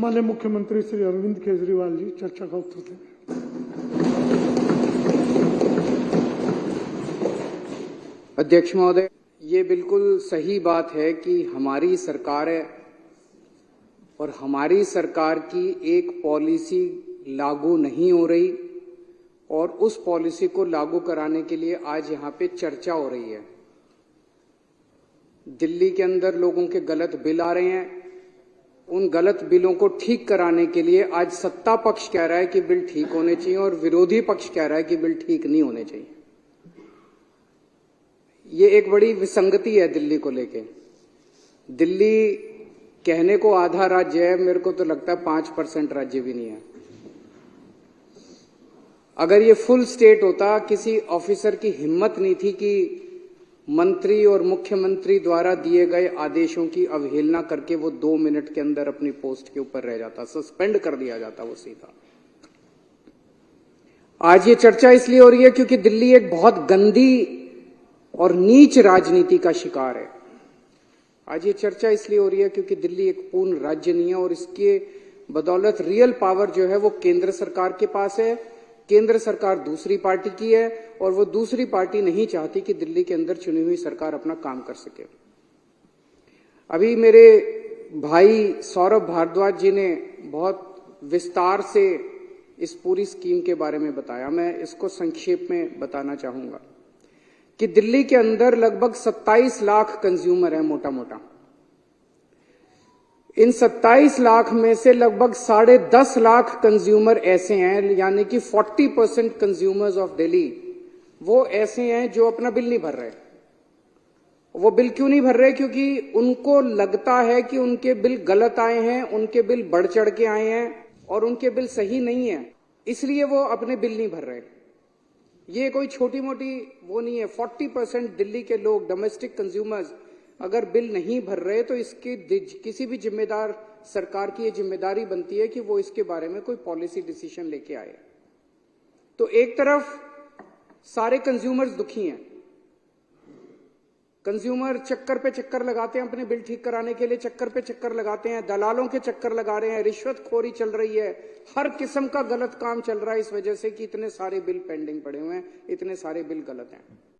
माननीय मुख्यमंत्री श्री अरविंद केजरीवाल जी चर्चा का उत्तर देंगे। अध्यक्ष महोदय, ये बिल्कुल सही बात है कि हमारी सरकार है और हमारी सरकार की एक पॉलिसी लागू नहीं हो रही और उस पॉलिसी को लागू कराने के लिए आज यहाँ पे चर्चा हो रही है। दिल्ली के अंदर लोगों के गलत बिल आ रहे हैं, उन गलत बिलों को ठीक कराने के लिए आज सत्ता पक्ष कह रहा है कि बिल ठीक होने चाहिए और विरोधी पक्ष कह रहा है कि बिल ठीक नहीं होने चाहिए। ये एक बड़ी विसंगति है दिल्ली को लेके। दिल्ली कहने को आधा राज्य है, मेरे को तो लगता है 5% राज्य भी नहीं है। अगर ये फुल स्टेट होता, किसी ऑफिसर की हिम्मत नहीं थी कि मंत्री और मुख्यमंत्री द्वारा दिए गए आदेशों की अवहेलना करके वो 2 मिनट के अंदर अपनी पोस्ट के ऊपर रह जाता, सस्पेंड कर दिया जाता वो सीधा। आज ये चर्चा इसलिए हो रही है क्योंकि दिल्ली एक बहुत गंदी और नीच राजनीति का शिकार है। आज ये चर्चा इसलिए हो रही है क्योंकि दिल्ली एक पूर्ण राज्य नहीं है और इसके बदौलत रियल पावर जो है वो केंद्र सरकार के पास है। केंद्र सरकार दूसरी पार्टी की है और वो दूसरी पार्टी नहीं चाहती कि दिल्ली के अंदर चुनी हुई सरकार अपना काम कर सके। अभी मेरे भाई सौरभ भारद्वाज जी ने बहुत विस्तार से इस पूरी स्कीम के बारे में बताया। मैं इसको संक्षेप में बताना चाहूंगा कि दिल्ली के अंदर लगभग 27 लाख कंज्यूमर है मोटा मोटा। इन 27 लाख में से लगभग 10.5 लाख कंज्यूमर ऐसे हैं, यानी कि 40% कंज्यूमर्स ऑफ दिल्ली वो ऐसे हैं जो अपना बिल नहीं भर रहे। वो बिल क्यों नहीं भर रहे? क्योंकि उनको लगता है कि उनके बिल गलत आए हैं, उनके बिल बढ़ चढ़ के आए हैं और उनके बिल सही नहीं है, इसलिए वो अपने बिल नहीं भर रहे। ये कोई छोटी मोटी वो नहीं है। 40% दिल्ली के लोग, डोमेस्टिक कंज्यूमर्स, अगर बिल नहीं भर रहे तो इसकी किसी भी जिम्मेदार सरकार की ये जिम्मेदारी बनती है कि वो इसके बारे में कोई पॉलिसी डिसीजन लेके आए। तो एक तरफ सारे कंज्यूमर्स दुखी हैं, कंज्यूमर चक्कर पे चक्कर लगाते हैं, अपने बिल ठीक कराने के लिए चक्कर पे चक्कर लगाते हैं, दलालों के चक्कर लगा रहे हैं, रिश्वतखोरी चल रही है, हर किस्म का गलत काम चल रहा है इस वजह से कि इतने सारे बिल पेंडिंग पड़े हुए हैं, इतने सारे बिल गलत हैं।